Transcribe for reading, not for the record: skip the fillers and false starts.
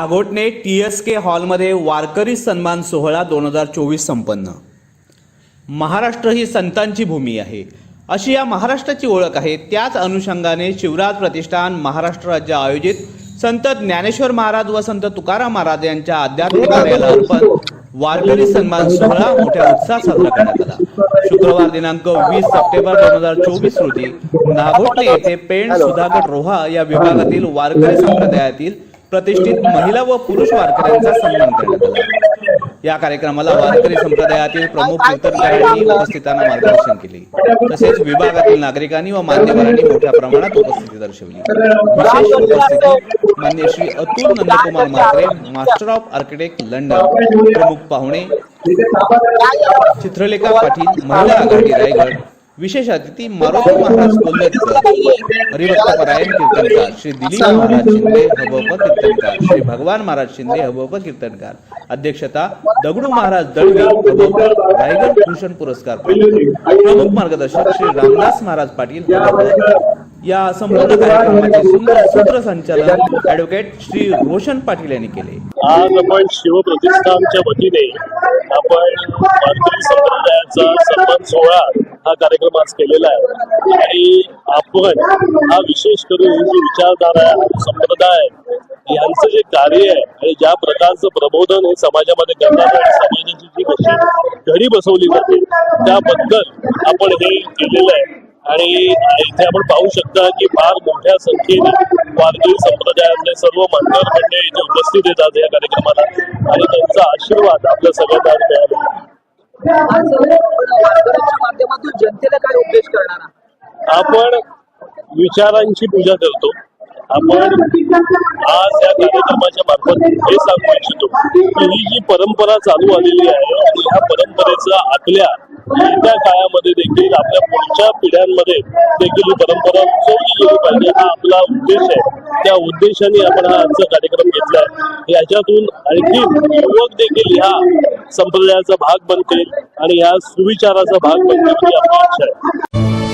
Nagothane TSK हॉलमध्ये वारकरी सन्मान सोहळा 2024 संपन्न। महाराष्ट्र ही संतांची भूमी आहे अशी या महाराष्ट्राची ओळख आहे। त्याच अनुषंगाने शिवराज प्रतिष्ठान महाराष्ट्र राज्य आयोजित संत ज्ञानेश्वर महाराज व संत तुकाराम महाराज यांच्या आध्यात्मिक कार्याला अर्पण वारकरी सन्मान सोहळा मोठ्या उत्साहात साजरा करण्यात आला। शुक्रवार दिनांक 20 सप्टेंबर 2024 रोजी नागोठणे येथे पेण सुधागड रोहा या विभागातील वारकरी संप्रदायातील प्रतिष्ठित महिला व पुरुष वारकऱ्यांचा सन्मान करण्यात आला। या कार्यक्रमाला वारकरी संप्रदायातील प्रमुख कीर्तनकारांनी उपस्थितांना मार्गदर्शन केले। तसेच विभागातील नागरिकांनी व मान्यवरांनी मोठ्या प्रमाणात उपस्थिती दर्शवली। विशेष उपस्थिती मान्य Shri Atul Nandkumar Mhatre, master of architect London, प्रमुख पाहुणे चित्रलेखा पाटील, महिला आघाडी रायगड, विशेष अतिथी मारुती महाराज कोल्हटकर, हरिभक्त परायण कीर्तनकार श्री दिलीप महाराज शिंदे हबप कीर्तनकार, श्री भगवान महाराज शिंदे हबप कीर्तनकार, अध्यक्षता दगडू महाराज दळवी हबप रायगड भूषण पुरस्कार प्राप्त, प्रमुख मार्गदर्शक श्री रामदास महाराज पाटील हबप। या संपूर्ण कार्यक्रमाचे सुंदर सूत्रसंचालन ॲडव्होकेट श्री रोशन पाटील यांनी केले। आज आपण शिवप्रतिष्ठानच्या वतीने आपण वारकरी संप्रदायाचा सन्मान सोहळा हा कार्यक्रम आज केलेला आहे आणि आपण हा विशेष करून जी विचारधारा संप्रदाय यांचं जे कार्य आहे आणि ज्या प्रकारचं प्रबोधन हे समाजामध्ये करतात आणि समाजाची जी कशी घडी बसवली जाते त्याबद्दल आपण हे केलेलं आहे। आणि इथे आपण पाहू शकता की फार मोठ्या संख्येने वारकरी संप्रदायातले सर्व मान्यवर मंडळी इथे उपस्थित येतात या कार्यक्रमाला आणि त्यांचा आशीर्वाद आपल्या सगळ्यांना मिळाला। माध्यमातून जनतेला काय उपदेश करणार? आपण विचारांची पूजा करतो। आपण आज या कार्यक्रमाच्या मार्फत हे सांगू इच्छितो की ही जी परंपरा चालू आलेली आहे आणि ह्या परंपरेचा आपल्या येत्या काळामध्ये देखील आपल्या पुढच्या पिढ्यांमध्ये देखील ही परंपरा उचलली गेली पाहिजे हा आपला उद्देश आहे। त्या उद्देशाने आपण हा आजचा कार्यक्रम घेतला आहे। याच्यातून आणखी युवक देखील ह्या संप्रदायाचा भाग बनतील आणि ह्या सुविचाराचा भाग बनतील ही आपली इच्छा आहे।